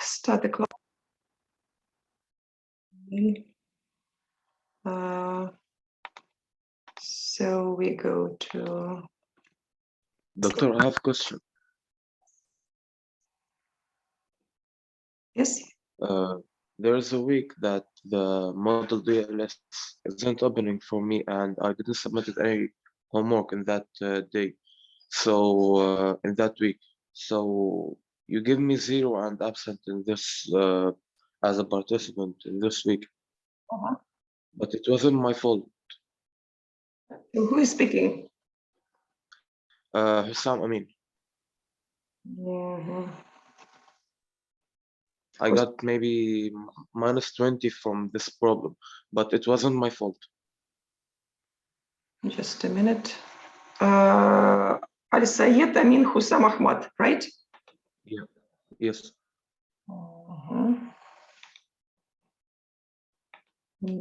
start the clock. So we go to... Doctor, I have a question. Yes. There's a week that the model DLS isn't opening for me, and I didn't submit any homework in that day. So in that week, so you give me 0 and absent in this as a participant in this week, but it wasn't my fault. So who is speaking? Hussam Amin. I got maybe -20 from this problem, but it wasn't my fault. Just a minute. Al Sayed Amin Hussam Ahmad, right? Yeah. Yes.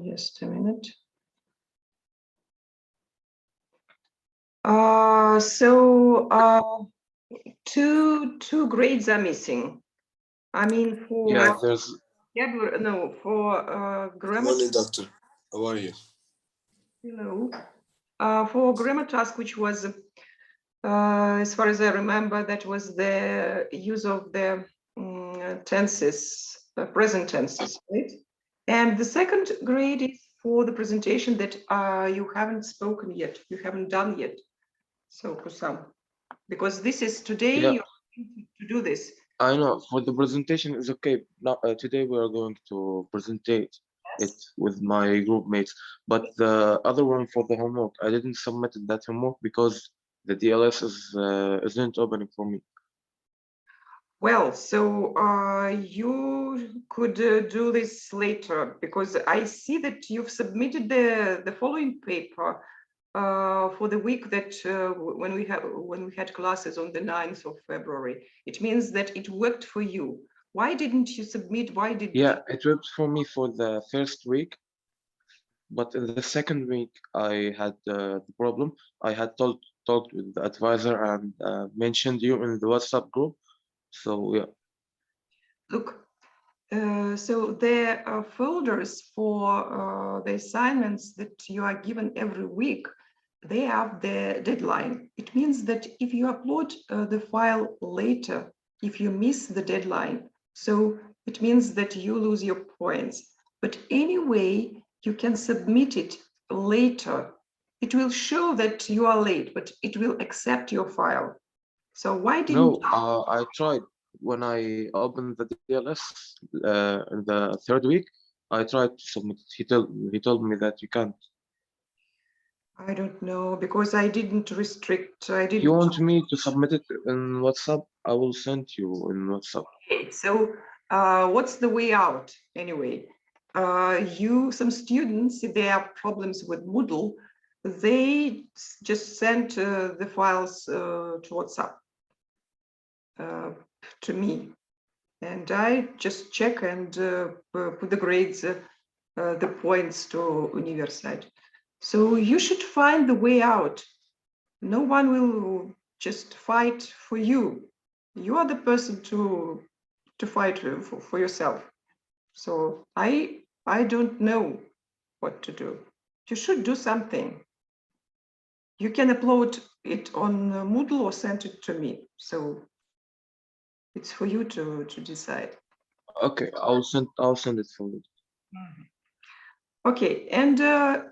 Just a minute. Two grades are missing. I mean, for there's for grammar. Morning, doctor. How are you? Hello. For grammar task, which was, as far as I remember, that was the use of the tenses, present tenses, right? And the second grade is for the presentation that you haven't spoken yet, you haven't done yet. So, Hussam, because this is today, you're going to do this. I know for the presentation is okay. Now today we are going to present it with my group mates, but the other one for the homework, I didn't submit that homework because the DLS isn't opening for me. Well, so you could do this later, because I see that you've submitted the following paper for the week that when we had classes on the 9th of February. It means that it worked for you. Why didn't you submit? Why did it worked for me for the first week, but in the second week I had the problem. I had talked with the advisor and mentioned you in the WhatsApp group. So yeah. Look, so there are folders for the assignments that you are given every week. They have the deadline. It means that if you upload the file later, if you miss the deadline, so it means that you lose your points. But anyway, you can submit it later. It will show that you are late, but it will accept your file. So why didn't I tried when I opened the DLS in the third week. I tried to submit it. He told me that you can't. I don't know, because I didn't restrict. I didn't. You want me to submit it in WhatsApp? I will send you in WhatsApp. Okay, so what's the way out anyway? Some students, if they have problems with Moodle, they just send the files to WhatsApp to me, and I just check and put the grades, the points to University. So you should find the way out. No one will just fight for you. You are the person to fight for yourself. So I don't know what to do. You should do something. You can upload it on Moodle or send it to me. So it's for you to decide. Okay, I'll send it for you. Okay, and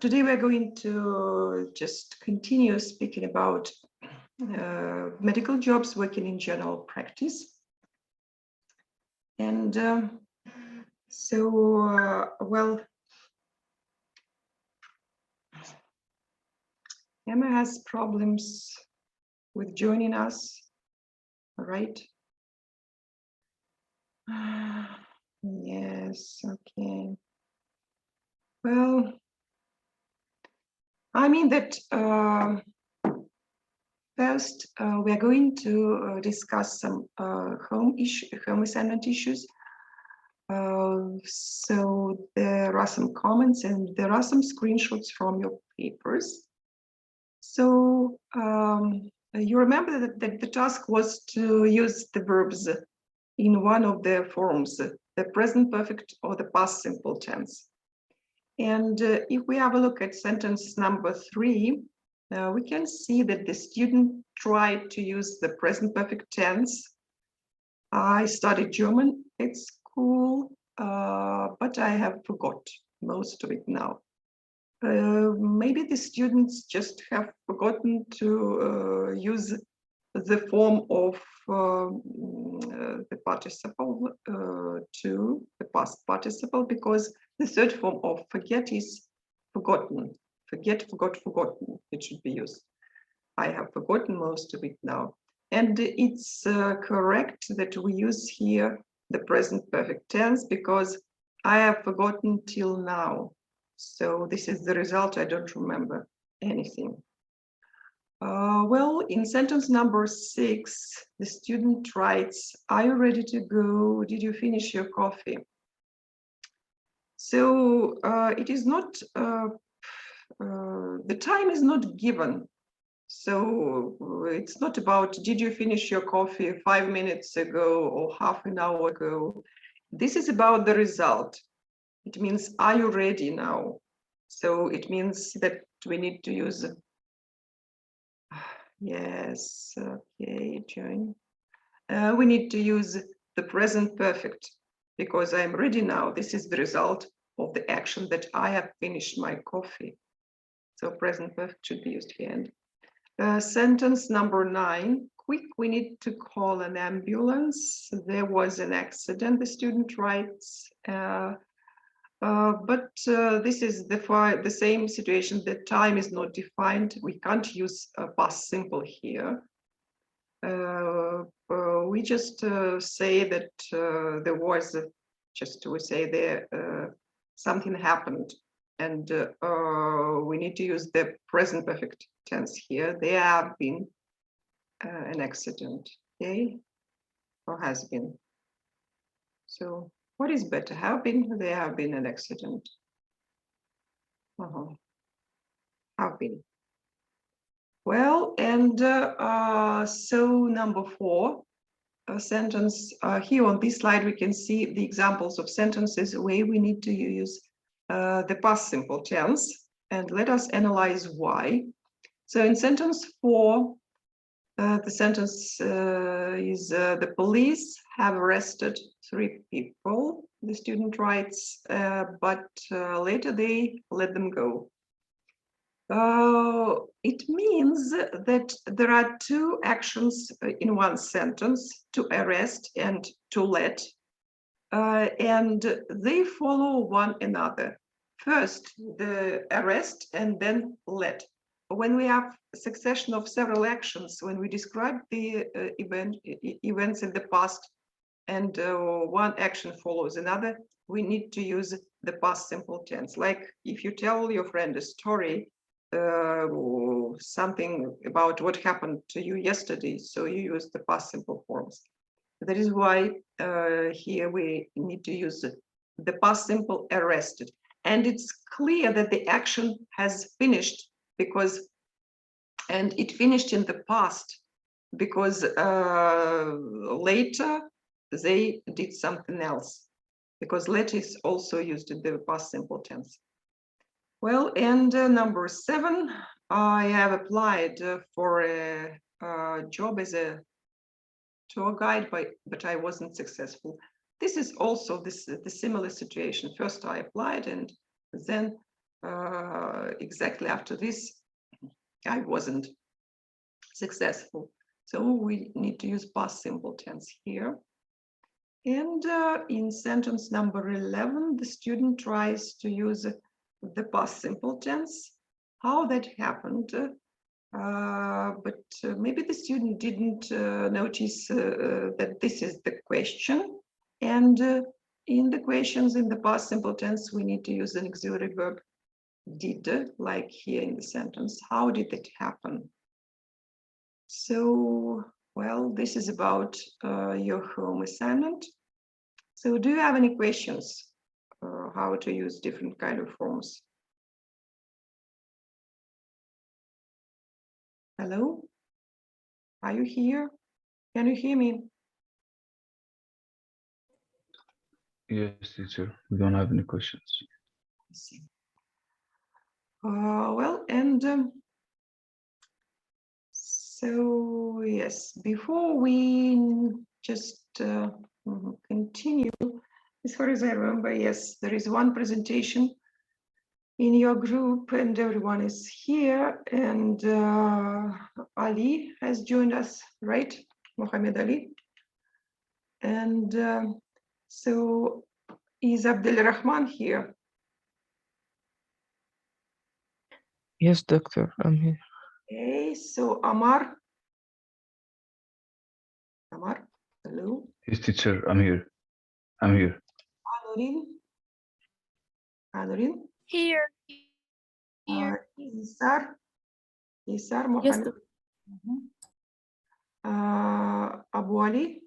today we're going to just continue speaking about medical jobs working in general practice. And well, Emma has problems with joining us, all right? Yes, okay. Well, I mean that first we're going to discuss some home assignment issues. So there are some comments and there are some screenshots from your papers. So you remember that the task was to use the verbs in one of their forms, the present perfect or the past simple tense. And if we have a look at sentence number 3, we can see that the student tried to use the present perfect tense. I studied German at school, but I have forgot most of it now. Maybe the students just have forgotten to use the form of the participle to the past participle, because the third form of forget is forgotten. Forget, forgot, forgotten. It should be used. I have forgotten most of it now. And it's correct that we use here the present perfect tense, because I have forgotten till now. So this is the result. I don't remember anything. Well, in sentence number 6, the student writes, "Are you ready to go? Did you finish your coffee?" So it is not, the time is not given. So it's not about, did you finish your coffee 5 minutes ago or half an hour ago? This is about the result. It means, are you ready now? So it means that we need to use, yes, okay, join. We need to use the present perfect, because I'm ready now. This is the result of the action that I have finished my coffee. So present perfect should be used here. And sentence number 9, quick, we need to call an ambulance. There was an accident, the student writes. But this is the same situation. The time is not defined. We can't use past simple here. We just say that there was, we say there something happened, and we need to use the present perfect tense here. There have been an accident, okay, or has been. So what is better? Have been, there have been an accident. Have been. Well, and so number 4, a sentence here on this slide, we can see the examples of sentences where we need to use the past simple tense, and let us analyze why. So in sentence 4, the sentence is the police have arrested 3 people. The student writes, but later they let them go. It means that there are 2 actions in one sentence, to arrest and to let, and they follow one another. First, the arrest and then let. When we have a succession of several actions, when we describe the events in the past, and one action follows another, we need to use the past simple tense. Like if you tell your friend a story, something about what happened to you yesterday, so you use the past simple forms. That is why here we need to use the past simple arrested. And it's clear that the action has finished, because, and it finished in the past, because later they did something else, because let is also used in the past simple tense. Well, and number 7, I have applied for a job as a tour guide, but I wasn't successful. This is also the similar situation. First I applied, and then exactly after this, I wasn't successful. So we need to use past simple tense here. And in sentence number 11, the student tries to use the past simple tense. How that happened, but maybe the student didn't notice that this is the question. And in the questions in the past simple tense, we need to use an auxiliary verb did, like here in the sentence. How did that happen? So, well, this is about your home assignment. So do you have any questions how to use different kind of forms? Hello? Are you here? Can you hear me? Yes, teacher. We don't have any questions. I see. Well, and so yes, before we just continue, as far as I remember, yes, there is one presentation in your group and everyone is here, and Ali has joined us, right? Mohammed Ali. And so is Abdul Rahman here? Yes, doctor, I'm here. Okay, so Amar. Amar, hello. Yes, teacher. I'm here. I'm here. Anorin. Anorin. Here. Isar. Isar Yes, Mohammed. Mhm. Abu Ali.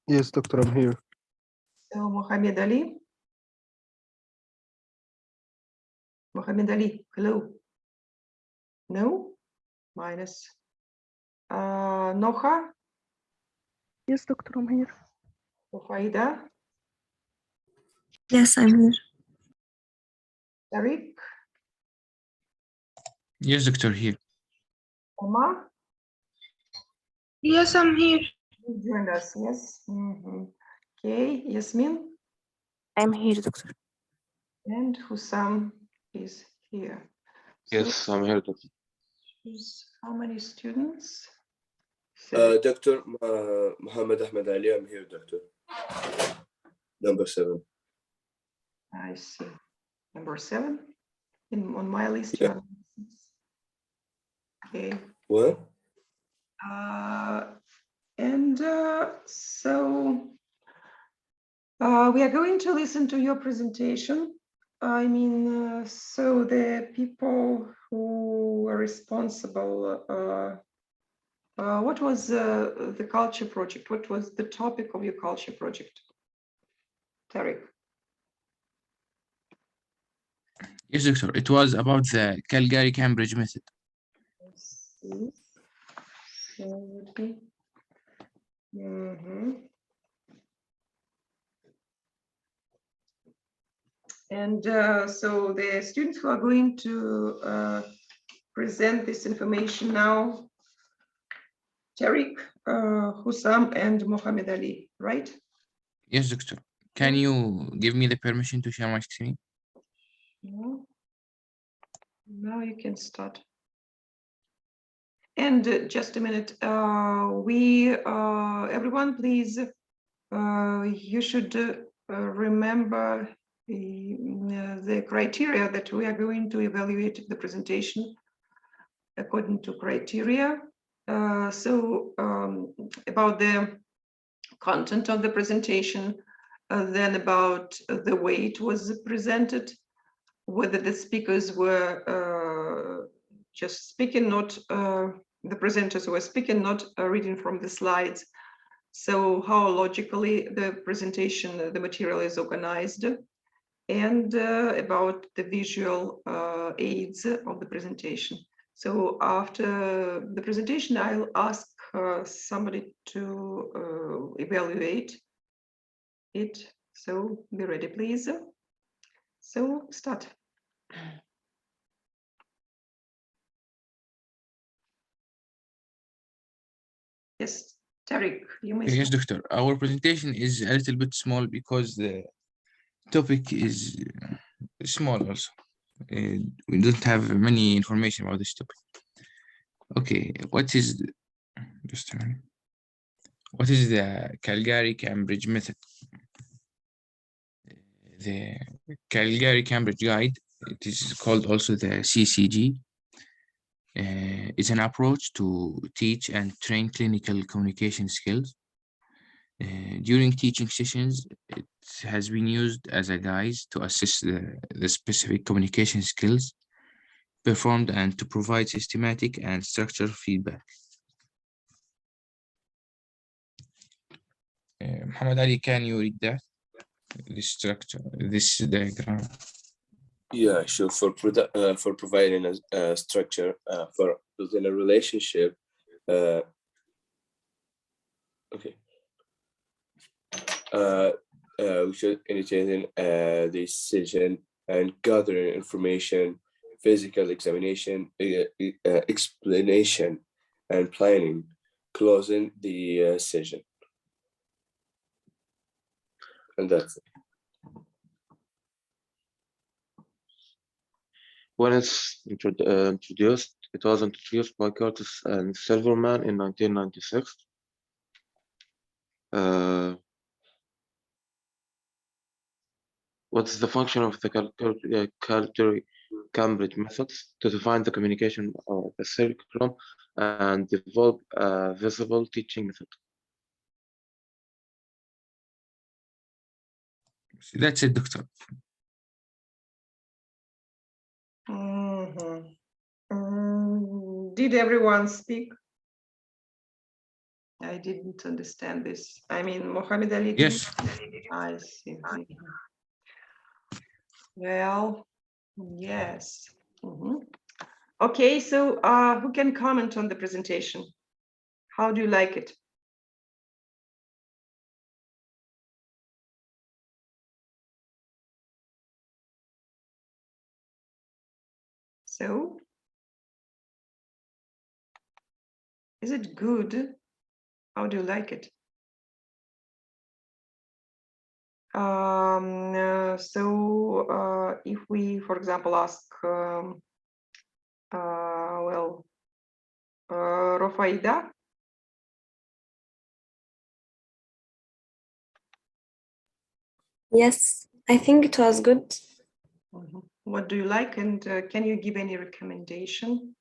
Yes, doctor, I'm here. So Mohammed Ali. Mohammed Ali, hello. No? Minus. Noha. yes, doctor, I'm here. Ufaida. Yes, I'm here. Tariq. Yes, doctor, here. Omar. Yes, I'm here. You joined us, yes. Okay, Yasmin. I'm here, doctor. And Hussam is here. So Yes, I'm here. Doctor. how many students? Seven. Dr. Muhammad Ahmed Ali, I'm here, doctor. Number 7. I see. Number 7. On my list, Yeah. you are number 6. Okay. What? And so we are going to listen to your presentation. I mean, so the people who were responsible, what was the culture project? What was the topic of your culture project? Tariq. Yes, doctor. It was about the Calgary-Cambridge method. Let's see. So would be. And so the students who are going to present this information now, Tariq, Hussam, and Mohammed Ali, right? Yes, doctor. Can you give me the permission to share my screen? Yeah. Now you can start. And just a minute, everyone, please, you should remember the criteria that we are going to evaluate the presentation according to criteria. So about the content of the presentation, then about the way it was presented, whether the speakers were just speaking, not the presenters were speaking, not reading from the slides. So how logically the presentation, the material is organized, and about the visual aids of the presentation. So after the presentation, I'll ask somebody to evaluate it. So be ready, please. So start. Yes, Tariq, you may Yes, start. doctor. Our presentation is a little bit small because the topic is small also. We don't have many information about this topic. Okay, just a minute. What is the Calgary-Cambridge method? The Calgary-Cambridge guide, it is called also the CCG, is an approach to teach and train clinical communication skills. During teaching sessions, it has been used as a guide to assess the specific communication skills performed and to provide systematic and structured feedback. Muhammad Ali, can you read that? This structure, this diagram. Yeah, sure. For providing a structure for building a relationship. Okay. we should initiate the session and gathering information, physical examination, explanation, and planning, closing the session. And that's it. When it's introduced, it was introduced by Curtis and Silverman in 1996. What's the function of the Calgary-Cambridge methods? To define the communication of the curriculum and develop a visible teaching method. That's it, Doctor. Did everyone speak? I didn't understand this. I mean, Mohammed Ali. did? Yes. I see. Well, yes. Okay, so who can comment on the presentation? How do you like it? So, is it good? How do you like it? If we, for example, ask, Rofaida. Yes, I think it was good. What do you like, and can you give any recommendation?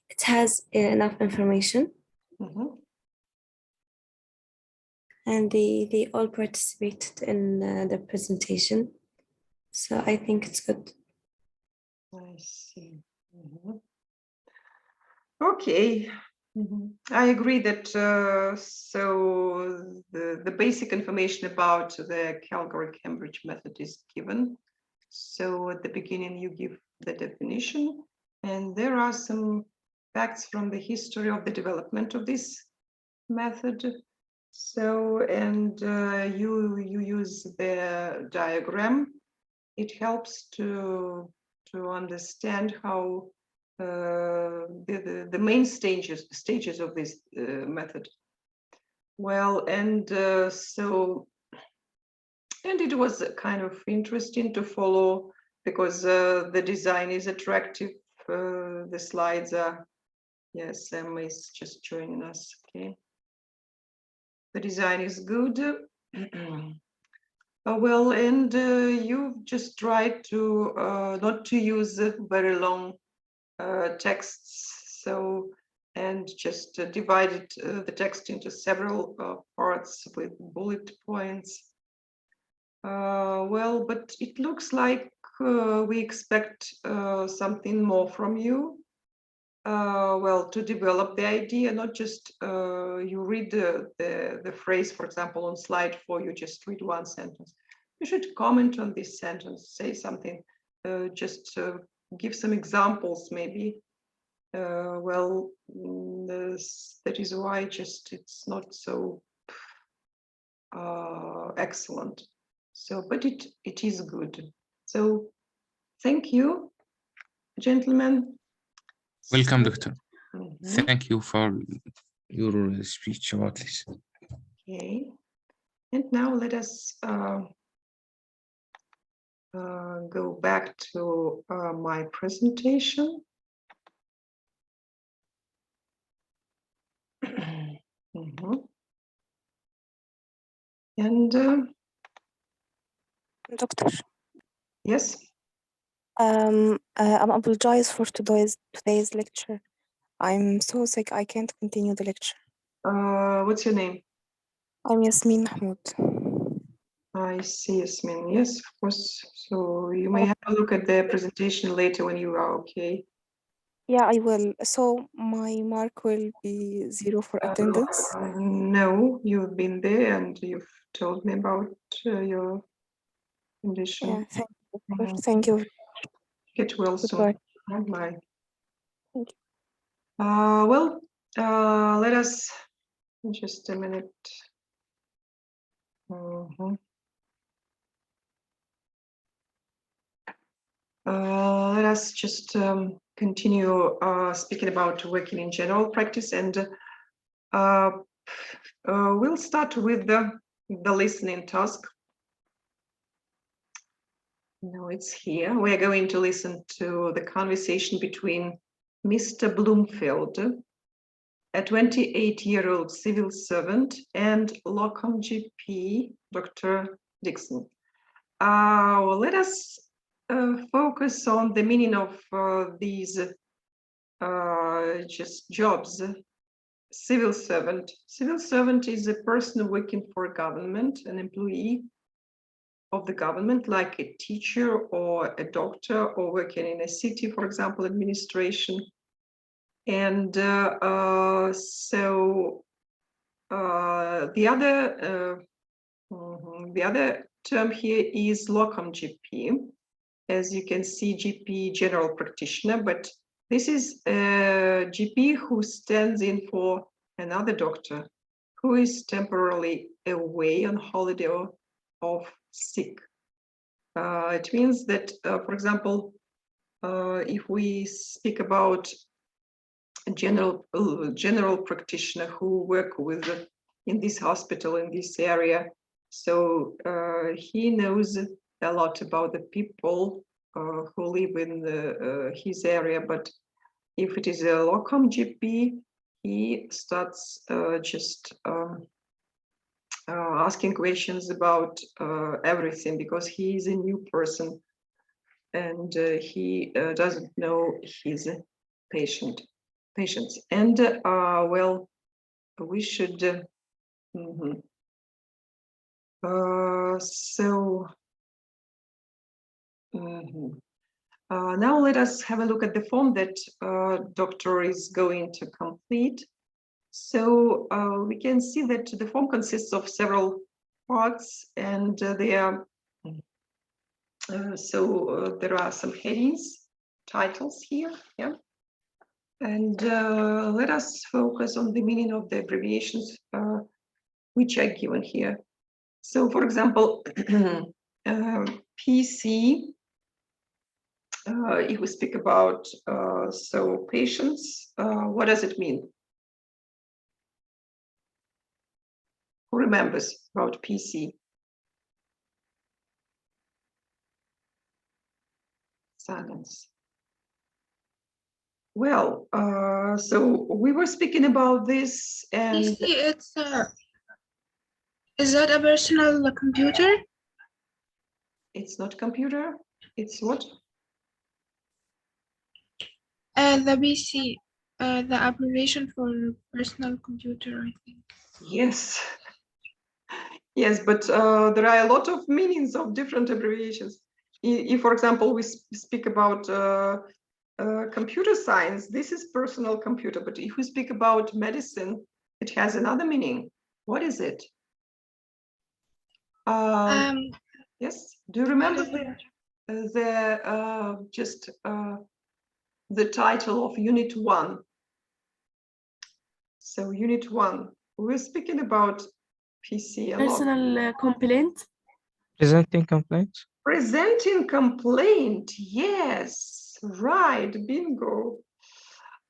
It has enough information, and they all participated in the presentation. So I think it's good. I see. Okay. I agree that so the basic information about the Calgary-Cambridge method is given. So at the beginning you give the definition, and there are some facts from the history of the development of this method. So, and you use the diagram. It helps to understand how the main stages of this method. Well, and and it was kind of interesting to follow because the design is attractive. The slides are, yes, Emma is just joining us. Okay, the design is good. Well, and you've just tried to not to use very long texts, so, and just divided the text into several parts with bullet points. Well, but it looks like we expect something more from you. Well, to develop the idea, not just you read the phrase, for example, on slide 4, you just read one sentence. You should comment on this sentence, say something, just give some examples, maybe. Well, that is why just it's not so excellent. So, but it is good. So, thank you, gentlemen. Welcome, Doctor. Mhm. Thank you for your speech about this. Okay, and now let us go back to my presentation. And Doctor, yes, I apologize for today's lecture. I'm so sick, I can't continue the lecture. what's your name? I'm Yasmin Mahmoud. I see, Yasmin. Yes, of course. So you may have a look at the presentation later when you are okay. Yeah, I will. So my mark will be 0 for attendance. No, you've been there and you've told me about your condition. Yeah, thank you. Doctor. Thank you. Get well soon. Goodbye. Bye. Thank you. Well, let us just a minute. Mhm. Let us just continue speaking about working in general practice, and we'll start with the listening task. No, it's here. We're going to listen to the conversation between Mr. Bloomfield, a 28-year-old civil servant, and locum GP, Dr. Dixon. Let us focus on the meaning of these just jobs. Civil servant. Civil servant is a person working for government, an employee of the government, like a teacher or a doctor, or working in a city, for example, administration. And so the other term here is locum GP. As you can see, GP, general practitioner, but this is a GP who stands in for another doctor who is temporarily away on holiday or off sick. It means that, for example, if we speak about a general practitioner who work with in this hospital, in this area, so he knows a lot about the people who live in his area. But if it is a locum GP, he starts just asking questions about everything, because he is a new person and he doesn't know his patients. And well, we should now let us have a look at the form that doctor is going to complete. So we can see that the form consists of several parts, and they are there are some headings, titles here, yeah. And let us focus on the meaning of the abbreviations which are given here. So, for example, PC. If we speak about so patients, what does it mean? Who remembers about PC? Silence. Well, so we were speaking about this, and PC, it's is that a personal computer? it's not computer. It's what? The PC, the abbreviation for personal computer, I think. Yes. Yes, but there are a lot of meanings of different abbreviations. If, for example, we speak about computer science, this is personal computer. But if we speak about medicine, it has another meaning. What is it? Yes. Do you remember the title of Unit 1? So Unit 1, we're speaking about PC a lot. Personal complaint. Presenting complaints. Presenting complaint, yes, right, bingo.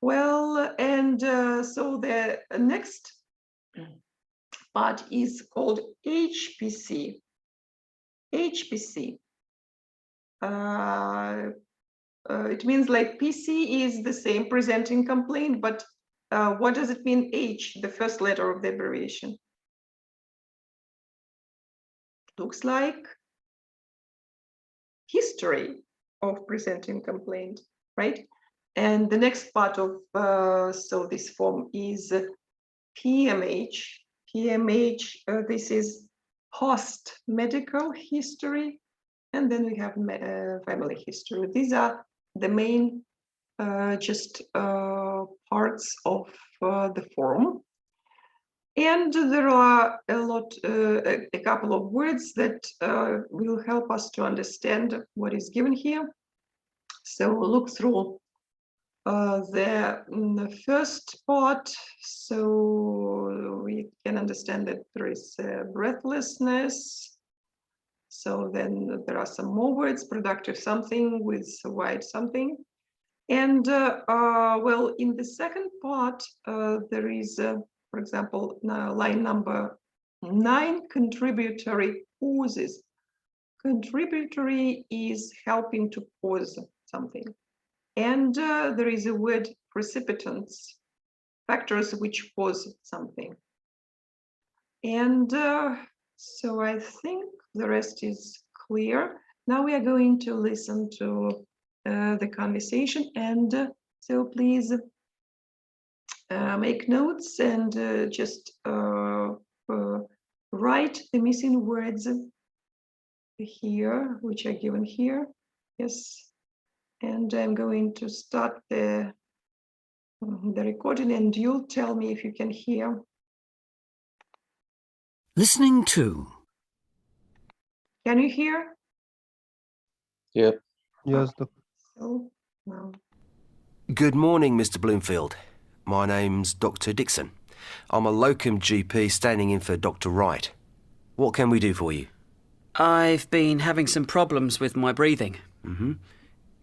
Well, and so the next part is called HPC. HPC. It means like PC is the same, presenting complaint, but what does it mean, H, the first letter of the abbreviation? Looks like history of presenting complaint, right? And the next part of so this form is PMH. PMH, this is post medical history, and then we have family history. These are the main parts of the form. And there are a couple of words that will help us to understand what is given here. So look through the first part, so we can understand that there is breathlessness. So then there are some more words, productive something with white something. And well, in the second part, there is, for example, now line number 9, contributory causes. Contributory is helping to cause something. And there is a word precipitants, factors which cause something. And so I think the rest is clear. Now we are going to listen to the conversation, and so please make notes and just write the missing words here, which are given here. Yes. And I'm going to start the recording, and you'll tell me if you can hear. Listening to. Can you hear? Yep. Yes, So, no. Good morning, Mr. Bloomfield. My name's Dr. Dixon. I'm a locum GP standing in for Dr. Wright. What can we do for you? I've been having some problems with my breathing.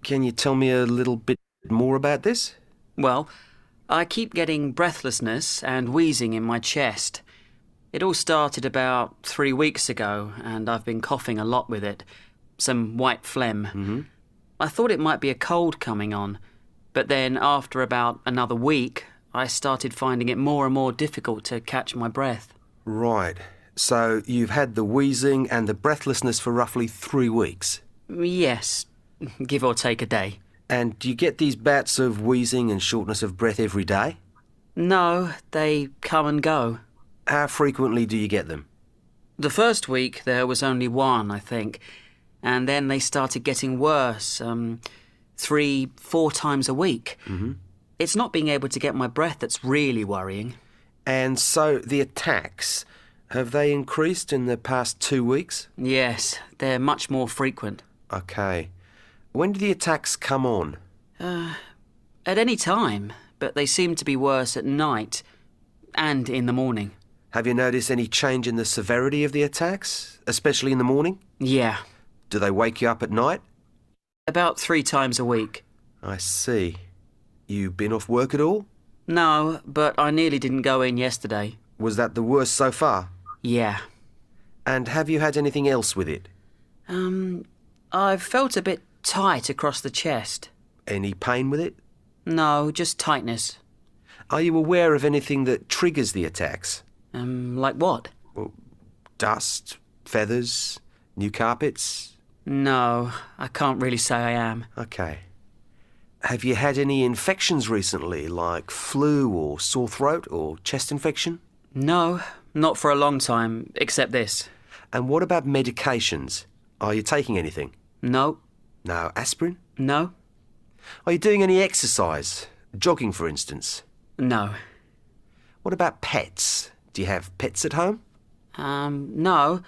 Can you tell me a little bit more about this? Well, I keep getting breathlessness and wheezing in my chest. It all started about 3 weeks ago, and I've been coughing a lot with it. Some white phlegm. I thought it might be a cold coming on, but then after about another week, I started finding it more and more difficult to catch my breath. Right. So you've had the wheezing and the breathlessness for roughly 3 weeks? Yes, give or take a day. And do you get these bouts of wheezing and shortness of breath every day? No, they come and go. How frequently do you get them? The first week there was only one, I think, and then they started getting worse, 3-4 times a week. It's not being able to get my breath that's really worrying. And so the attacks, have they increased in the past 2 weeks? Yes, they're much more frequent. Okay. When do the attacks come on? At any time, but they seem to be worse at night and in the morning. Have you noticed any change in the severity of the attacks, especially in the morning? Yeah, Do they wake you up at night? about 3 times a week. I see. You been off work at all? No, but I nearly didn't go in yesterday. Was that the worst so far? Yeah. And have you had anything else with it? I've felt a bit tight across the chest. Any pain with it? No, just tightness. Are you aware of anything that triggers the attacks? Like what? Dust, feathers, new carpets? No, I can't really say I am. Okay. Have you had any infections recently, like flu or sore throat or chest infection? No, not for a long time, except this. And what about medications? Are you taking anything? No, No aspirin? no, Are you doing any exercise? Jogging, for instance? no. What about pets? Do you have pets at home? No,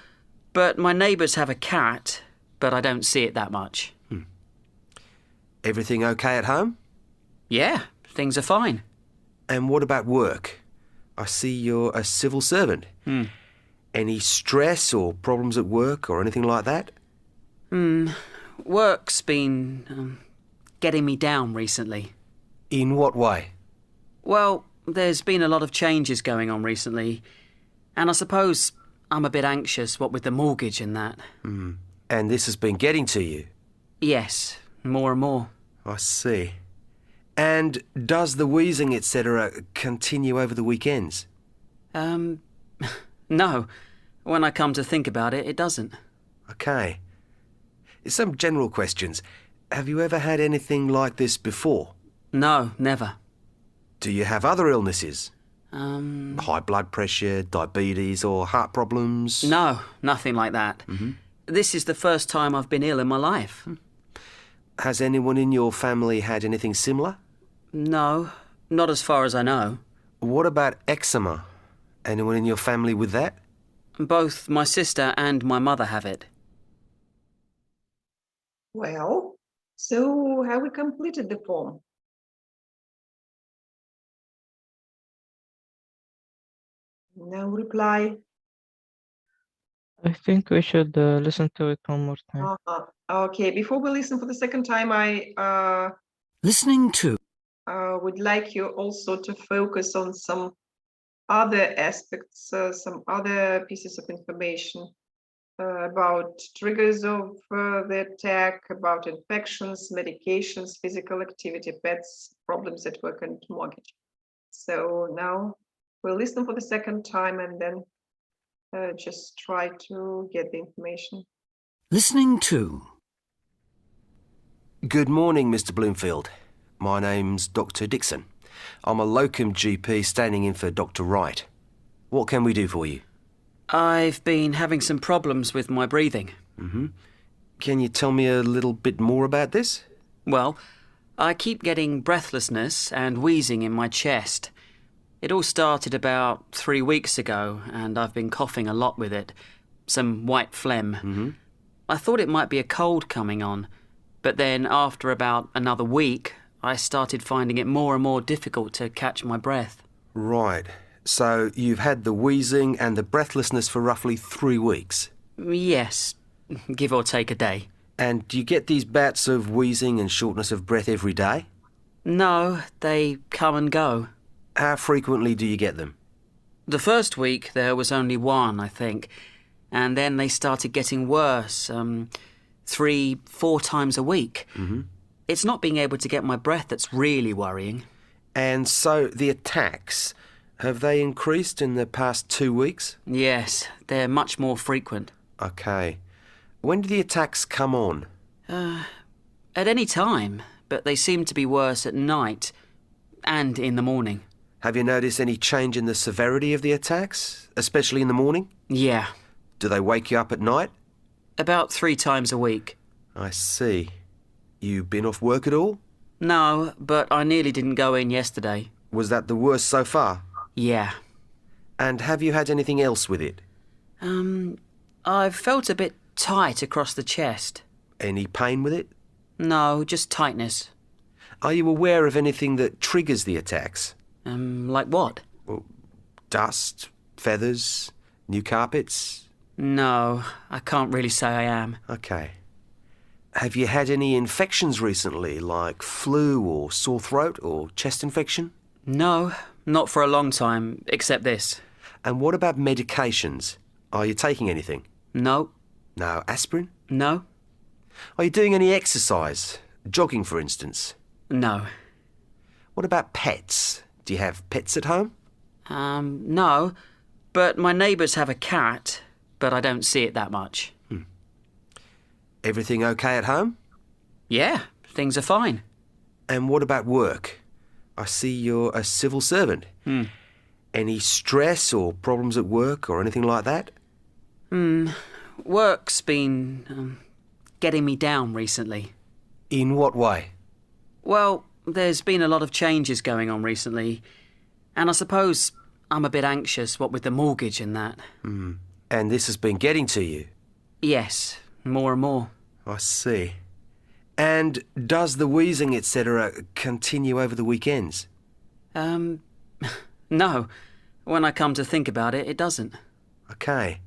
but my neighbours have a cat, but I don't see it that much. Everything okay at home? Yeah, things are fine. And what about work? I see you're a civil servant. Any stress or problems at work or anything like that? Work's been getting me down recently. In what way? Well, there's been a lot of changes going on recently, and I suppose I'm a bit anxious, what with the mortgage and that. And this has been getting to you? Yes, more and more. I see. And does the wheezing, etc., continue over the weekends? No. When I come to think about it, it doesn't. Okay. Some general questions. Have you ever had anything like this before? No, never. Do you have other illnesses? High blood pressure, diabetes, or heart problems? No, nothing like that. This is the first time I've been ill in my life. Has anyone in your family had anything similar? No, not as far as I know. What about eczema? Anyone in your family with that? Both my sister and my mother have it. Well, so have we completed the form? No reply. I think we should listen to it one more time. Okay, before we listen for the second time, I Listening to. would like you also to focus on some other aspects, some other pieces of information about triggers of the attack, about infections, medications, physical activity, pets, problems at work, and mortgage. So now we'll listen for the second time and then just try to get the information. Listening to. Good morning, Mr. Bloomfield. My name's Dr. Dixon. I'm a locum GP standing in for Dr. Wright. What can we do for you? I've been having some problems with my breathing. Can you tell me a little bit more about this? Well, I keep getting breathlessness and wheezing in my chest. It all started about 3 weeks ago, and I've been coughing a lot with it. Some white phlegm. I thought it might be a cold coming on, but then after about another week, I started finding it more and more difficult to catch my breath. Right. So you've had the wheezing and the breathlessness for roughly 3 weeks. Yes, give or take a day. And do you get these bouts of wheezing and shortness of breath every day? No, they come and go. How frequently do you get them? The first week there was only one, I think, and then they started getting worse, 3-4 times a week. It's not being able to get my breath that's really worrying. And so the attacks, have they increased in the past 2 weeks? Yes, they're much more frequent. Okay. When do the attacks come on? At any time, but they seem to be worse at night and in the morning. Have you noticed any change in the severity of the attacks, especially in the morning? Yeah, Do they wake you up at night? about 3 times a week. I see. You been off work at all? No, but I nearly didn't go in yesterday. Was that the worst so far? Yeah. And have you had anything else with it? I've felt a bit tight across the chest. Any pain with it? No, just tightness. Are you aware of anything that triggers the attacks? Like what? Dust, feathers, new carpets? No, I can't really say I am. Okay. Have you had any infections recently, like flu or sore throat or chest infection? No, not for a long time, except this. And what about medications? Are you taking anything? No, No aspirin? no, Are you doing any exercise? Jogging, for instance? no. What about pets? Do you have pets at home? No, but my neighbours have a cat, but I don't see it that much. Everything okay at home? Yeah, things are fine. And what about work? I see you're a civil servant. Any stress or problems at work or anything like that? Work's been getting me down recently. In what way? Well, there's been a lot of changes going on recently, and I suppose I'm a bit anxious, what with the mortgage and that. And this has been getting to you? Yes, more and more. I see. And does the wheezing, etc., continue over the weekends? No. When I come to think about it, it doesn't. Okay.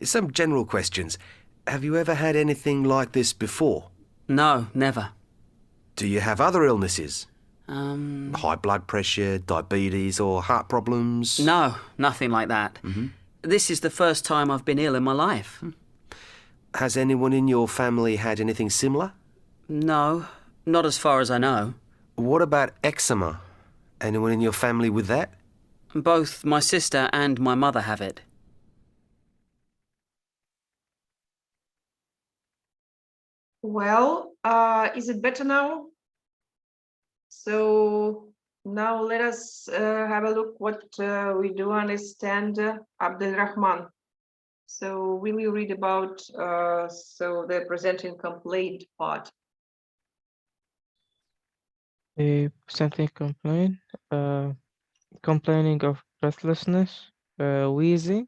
Some general questions. Have you ever had anything like this before? No, never. Do you have other illnesses? High blood pressure, diabetes, or heart problems? No, nothing like that. This is the first time I've been ill in my life. Has anyone in your family had anything similar? No, not as far as I know. What about eczema? Anyone in your family with that? Both my sister and my mother have it. Well, is it better now? So now let us have a look what we do understand Abdel Rahman. So will you read about the presenting complaint part? Presenting complaint, complaining of breathlessness, wheezing.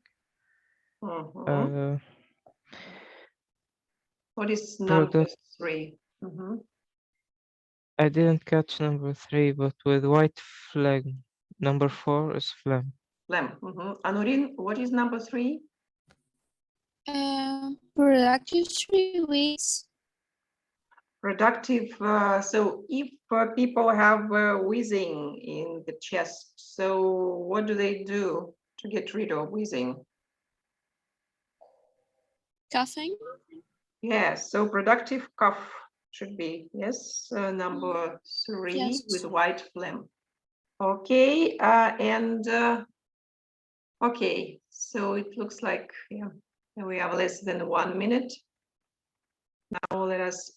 Mhm. What is for number the- 3? I didn't catch number 3, but with white phlegm. Number 4 is phlegm. phlegm. Anurin, what is number 3? Productive 3 weeks. Productive. So if people have wheezing in the chest, so what do they do to get rid of wheezing? Coughing. Yes, so productive cough should be, yes, number 3 Yes. with white phlegm. Okay, okay, so it looks like, yeah, we have less than 1 minute. Now let us